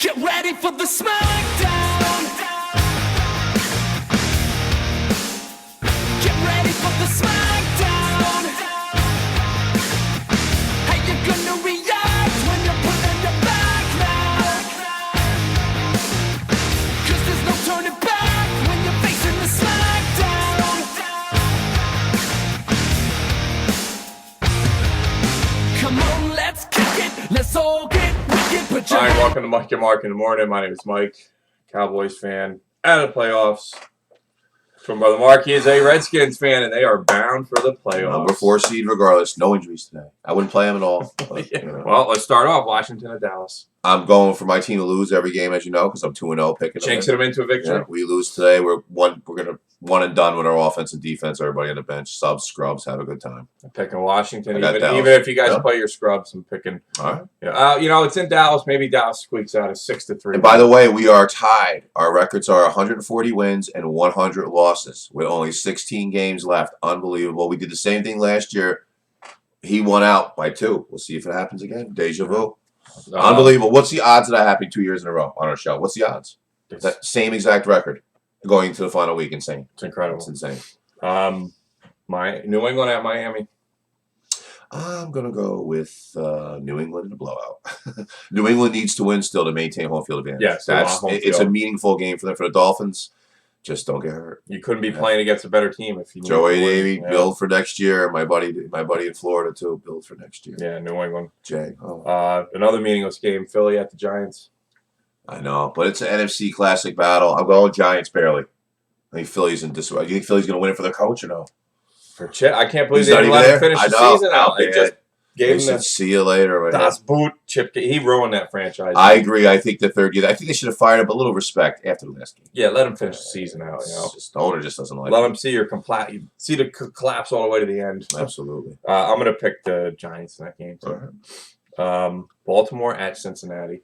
Get ready for the smackdown. Get ready for the smackdown. How you gonna react when you're put on your back now? 'Cause there's no turning back when you're facing the smackdown. Come on, let's kick it. Let's all get wicked. Put your All right, hand- welcome to Mike and Mark in the morning. My name is Mike, Cowboys fan, out of the playoffs. From Brother Mark, he is a Redskins fan, and they are bound for the playoffs. Number 4 seed, regardless. No injuries today. I wouldn't play him at all. But, Yeah. Well, let's start off Washington and Dallas. I'm going for my team to lose every game, as you know, because I'm 2-0 picking them. Jinxing them into a victory. Yeah, we lose today. We're gonna one and done with our offense and defense. Everybody on the bench, subs, scrubs, have a good time. I'm picking Washington, I got even Dallas. if you guys Yeah. play your scrubs. I'm picking. All right. Yeah, it's in Dallas. Maybe Dallas squeaks out a 6-3. And by the way, we are tied. Our records are 140 wins and 100 losses with only 16 games left. Unbelievable. We did the same thing last year. He won out by 2. We'll see if it happens again. Deja vu. Unbelievable. What's the odds of that happening 2 years in a row on our show? What's the odds? That same exact record going to the final week. Insane. It's incredible. It's insane. My New England at Miami. I'm going to go with New England in a blowout. New England needs to win still to maintain home field advantage. Yes, they want home it's a field. meaningful game for them. For the Dolphins, just don't get hurt. You couldn't be playing against a better team if you. Joey need to win. Davey, Yeah. build for next year. My buddy in Florida too, build for next year. Yeah, New England. Jay. Oh, Another meaningless game. Philly at the Giants. I know, but it's an NFC classic battle. I'm going Giants barely. I think Philly's in disarray. You think Philly's going to win it for the coach or no? For Chet, I can't believe He's they not didn't even let there. him finish I the know. season out. They How just bad. gave They him said, the see you later. Right? Das Boot chip. He ruined that franchise. I agree. I think the third year. I think they should have fired him. A little respect after the last game. Yeah, let him finish the season out. The owner just doesn't like Let it. him see the collapse all the way to the end. Absolutely. I'm gonna pick the Giants in that game too. Baltimore at Cincinnati.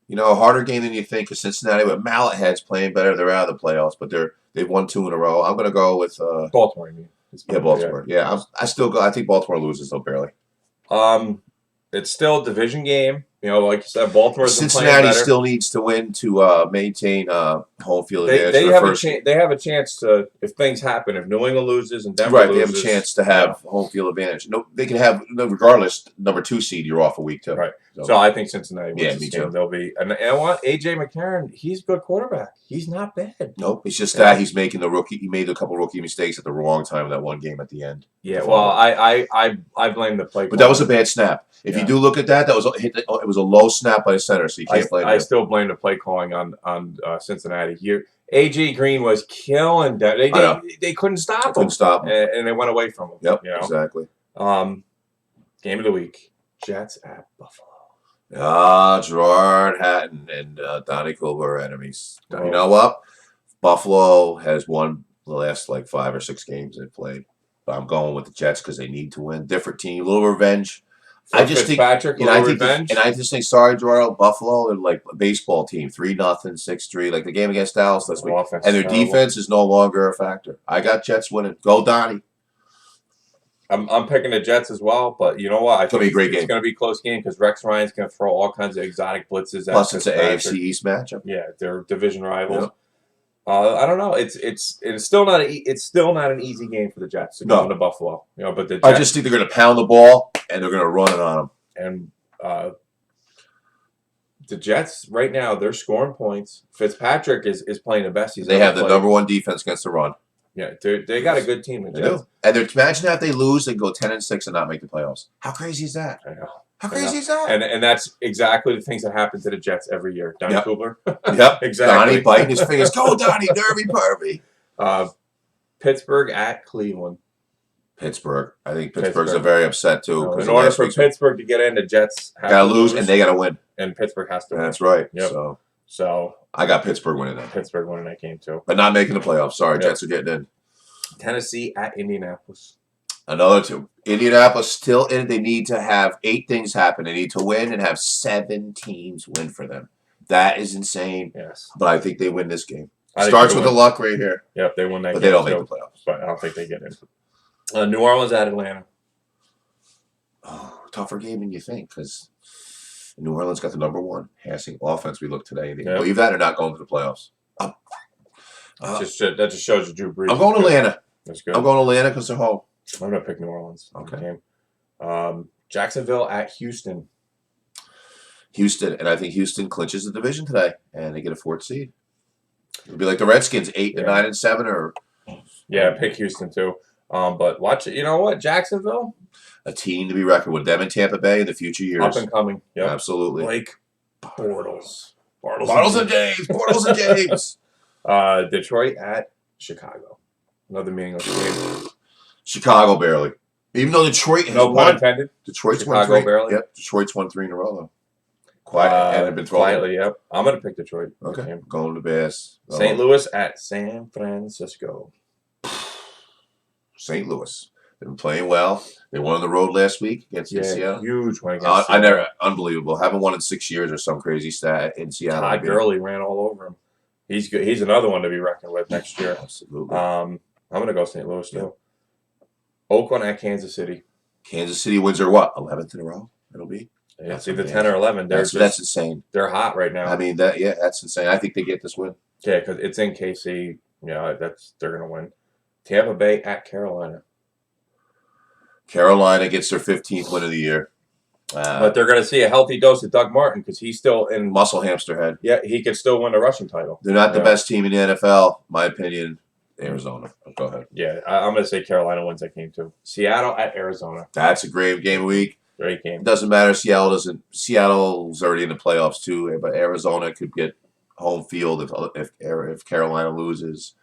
You know, a harder game than you think is Cincinnati, but Mallet heads playing better. They're out of the playoffs, but they've won 2 in a row. I'm going to go with Baltimore. I mean. Baltimore. Yeah, I still go. I think Baltimore loses though barely. It's still a division game. You know, like you said, Baltimore's been playing Cincinnati better. still needs to win to maintain home field advantage. They for the have first they have a chance to, if things happen, if New England loses and Denver right, loses, they have a chance to have home field advantage. No, they can have regardless. Number 2 seed, you're off a week too. Right. So I think Cincinnati wins Yeah, this me game. too. They'll be and I want AJ McCarron. He's a good quarterback. He's not bad. Nope, it's just that he's making the rookie. He made a couple rookie mistakes at the wrong time in that one game at the end. Yeah. Well, I blame the play. But that was a bad snap. If you do look at that, it was a low snap by the center, so you can't blame I him. still blame the play calling on Cincinnati here. AJ Green was killing that. They couldn't stop him. Couldn't stop him. And they went away from him. Yep, You know? exactly. Game of the week: Jets at Buffalo. Gerard Hatton and Donnie Kulber are enemies. Oh. You know what? Buffalo has won the last 5 or 6 games they've played. But I'm going with the Jets because they need to win. Different team, a little revenge. I just think, Fitzpatrick, I think, revenge. and I just think, sorry, Gerard, Buffalo, they're like a baseball team, 3-0, 6-3, like the game against Dallas this week. Offense And their is terrible. defense is no longer a factor. I got Jets winning. Go Donnie. I'm picking the Jets as well, but you know what? I think gonna be a great It's game. going to be a close game because Rex Ryan's going to throw all kinds of exotic blitzes. at Plus, it's an Fitzpatrick. AFC East matchup. Yeah, they're division rivals. Yep. I don't know. It's still not an easy game for the Jets to go No. into Buffalo. You know, but the Jets, I just think they're going to pound the ball and they're going to run it on them. and the Jets right now they're scoring points. Fitzpatrick is playing the best he's They ever have the played. number 1 defense against the run. Yeah, they got a good team. The They Jets. do. And imagine if they lose and go 10-6 and not make the playoffs. How crazy is that? I know. How I crazy know. is that? And that's exactly the things that happen to the Jets every year. Donnie Yep. Kubler. Yep. Exactly. Donnie biting his fingers. Go, Donnie, derby, pervy. Pittsburgh at Cleveland. Pittsburgh. I think Pittsburgh's Pittsburgh. very upset too. In because order for Pittsburgh to get in, the Jets have got to to lose and they got to win. and Pittsburgh has to win. That's right. Yep. So So I got Pittsburgh winning that, Pittsburgh winning that game too. but not making the playoffs. Sorry, Yep. Jets are getting in. Tennessee at Indianapolis. Another 2. Indianapolis still in. They need to have 8 things happen. They need to win and have 7 teams win for them. That is insane. Yes. But I think they win this game. I think Starts they with the win. luck right here. Yep, they won that But game they don't too, make the playoffs. but I don't think they get in. New Orleans at Atlanta. Oh, tougher game than you think because New Orleans got the #1 passing offense. We looked today. They Yeah. believe that or not going to the playoffs. That just shows you Drew Brees. I'm going to Atlanta. That's good. I'm going to Atlanta because they're home. I'm going to pick New Orleans. Okay. Game. Jacksonville at Houston. Houston, and I think Houston clinches the division today, and they get a 4th seed. It'll be like the Redskins, 8 and 9 and 7, or Yeah, pick Houston too. But watch it. You know what? Jacksonville, a team to be reckoned with. Them in Tampa Bay in the future years. up and coming. Yep. Absolutely. Blake Bortles. Bortles and James. Bortles and James. Detroit at Chicago. Another meaningless game. Chicago barely. Even though Detroit has No pun won. intended. Detroit's Chicago won 3. barely. Yep. Detroit's won 3 in a row though. Quiet and have been throwing. Quietly, yep. I'm going to pick Detroit. Okay. Game. Going to Bears. St. Louis at San Francisco. St. Louis. They've been playing well. They won on the road last week against Seattle. Huge win against I never, unbelievable. Haven't won in 6 years or some crazy stat in Seattle. Todd Gurley ran all over him. He's good. He's another one to be reckoned with next year. Absolutely. I'm going to go St. Louis too. Oakland at Kansas City. Kansas City wins their what? 11th in a row. It'll be. It's either 10 or 11. That's insane. They're hot right now. I mean that's insane. I think they get this win. Yeah, because it's in KC. Yeah, they're going to win. Tampa Bay at Carolina. Carolina gets their 15th win of the year. But they're going to see a healthy dose of Doug Martin because he's still in. Muscle hamster head. Yeah, he could still win the rushing title. They're not the best team in the NFL, my opinion. Arizona. Go ahead. Yeah, I'm going to say Carolina wins that game too. Seattle at Arizona. That's a great game week. Great game. It doesn't matter. Seattle's already in the playoffs too, but Arizona could get home field if Carolina loses.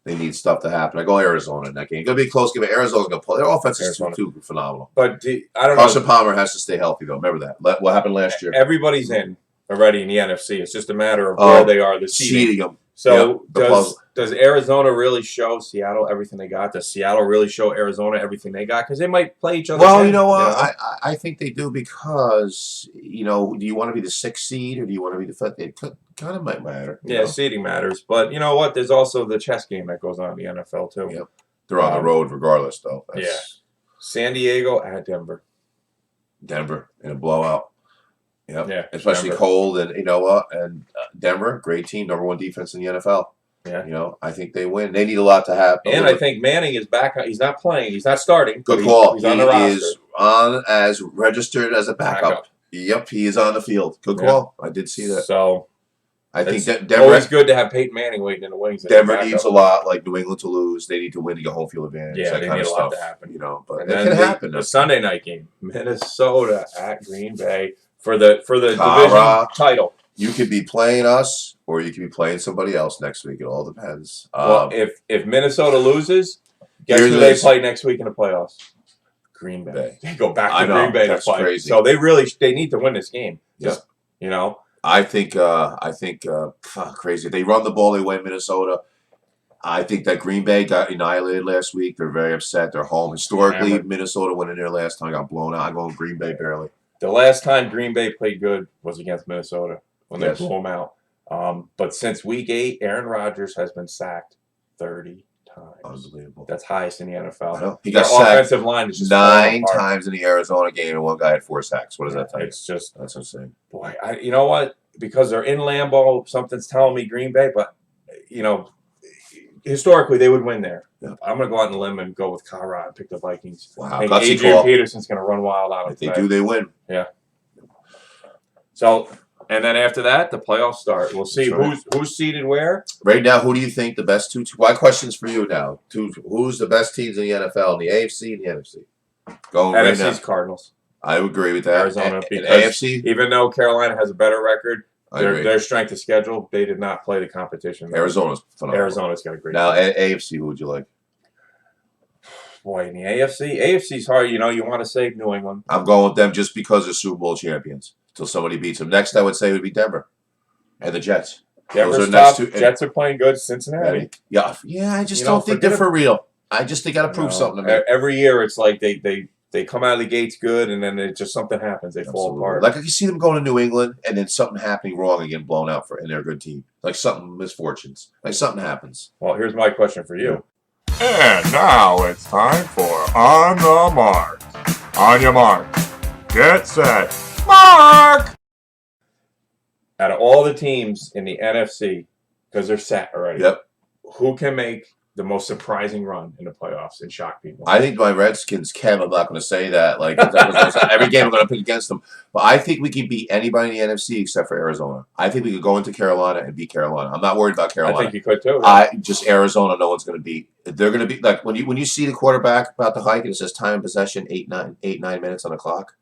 They need stuff to happen. I go Arizona in that game. It's going to be a close game. Arizona's going to play. Their offense is too phenomenal. But I don't Carson know. Palmer has to stay healthy, though. Remember that. What happened last year? Everybody's in already in the NFC. It's just a matter of where they are, the seeding. them. So Yep, does Arizona really show Seattle everything they got? Does Seattle really show Arizona everything they got? Because they might play each other. Well, again, you know what? I think they do because, do you want to be the 6th seed or do you want to be the 5th? It kind of might matter. Yeah, seeding matters. But you know what? There's also the chess game that goes on in the NFL too. Yep. They're on the road regardless, though. San Diego at Denver. Denver in a blowout. Yep. Yeah, Especially Denver. cold, and you know what? And Denver, great team, #1 defense in the NFL. Yeah. I think they win. They need a lot to happen. And I think Manning is back. He's not playing. He's not starting. Good call. He's on the roster. He is on as registered as a backup. Yep, he is on the field. Good call. I did see that. So I think that always good to have Peyton Manning waiting in the wings. Denver needs a lot, like New England, to lose. They need to win to get home field advantage. Yeah, that they kind need of a lot stuff, to happen. But And it then can happen. the Sunday night game, Minnesota at Green Bay for the division title. You could be playing us, or you could be playing somebody else next week. It all depends. Well, if Minnesota loses, guess who they play next week in the playoffs? Green Bay. They go back to Green Bay to play. Crazy. So they need to win this game. Just, I think crazy. They run the ball, they win Minnesota. I think that Green Bay got annihilated last week. They're very upset. They're home. Historically, Minnesota went in there last time, got blown out. I'm going Green Bay barely. The last time Green Bay played good was against Minnesota when they blew them out. But since week 8, Aaron Rodgers has been sacked 30 times. Unbelievable. That's highest in the NFL. I know. He Their got sacked offensive line is just 9 times in the Arizona game, and one guy had 4 sacks. What does that tell you? It's just, that's insane. Boy, you know what? Because they're in Lambeau, something's telling me Green Bay, but historically they would win there. Yeah. I'm going to go out on a limb and go with Colorado and pick the Vikings. Wow, I think gutsy Adrian call. Peterson's going to run wild out of If they do, they win. Yeah. So, and then after that, the playoffs start. We'll see who's seated where. Right now, who do you think the best two? My question's for you now. Who's the best teams in the NFL, in the AFC and the NFC? Going right now. NFC's Cardinals. I would agree with that. Arizona, And because AFC, even though Carolina has a better record, I agree. their strength of schedule, they did not play the competition. Arizona's phenomenal. Arizona's got a great Now, team. AFC, who would you like? Boy, in the AFC's hard. You want to save New England. I'm going with them just because they're Super Bowl champions. Until somebody beats them. Next, I would say would be Denver and the Jets. Denver's Those are tough. next two. Jets are playing good. Cincinnati. Yeah. I just don't think they're for real. I just they got to prove something to me. Every year, it's like they come out of the gates good, and then it just something happens. They fall apart. Like I can see them going to New England, and then something happening wrong again, blown out and they're a good team. Like something misfortunes. Like something happens. Well, here's my question for you. And now it's time for On the Mark. On your mark. Get set. Mark! out of all the teams in the NFC, because they're set already. Yep. Who can make the most surprising run in the playoffs and shock people? I think my Redskins can. I'm not going to say that. Like every game I'm going to pick against them. But I think we can beat anybody in the NFC except for Arizona. I think we could go into Carolina and beat Carolina. I'm not worried about Carolina. I think you could too. Just Arizona. No one's going to beat. They're going to be like when you see the quarterback about to hike and it says time of possession 9 minutes on the clock.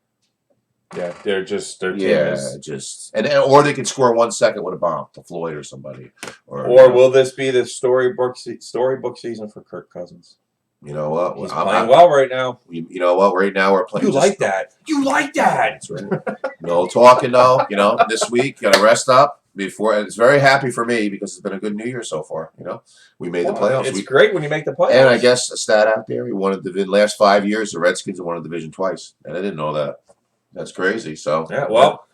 Yeah, their team is. Just or they can score 1 second with a bomb to Floyd or somebody. Or will this be the storybook season for Kirk Cousins? You know what? He's playing well right now. You know what? Right now we're playing. You like that? You like that? That's right. No talking though. You know, this week gotta rest up before. And it's very happy for me because it's been a good New Year so far. You know, we made the playoffs. It's great when you make the playoffs. And I guess a stat out there: we won the last 5 years. The Redskins have won a division twice, and I didn't know that. That's crazy. So yeah. Well,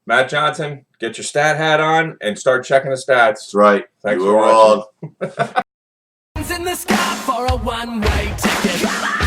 Matt Johnson, get your stat hat on and start checking the stats. That's right. Thanks you for were wrong. In the sky for a one-way ticket.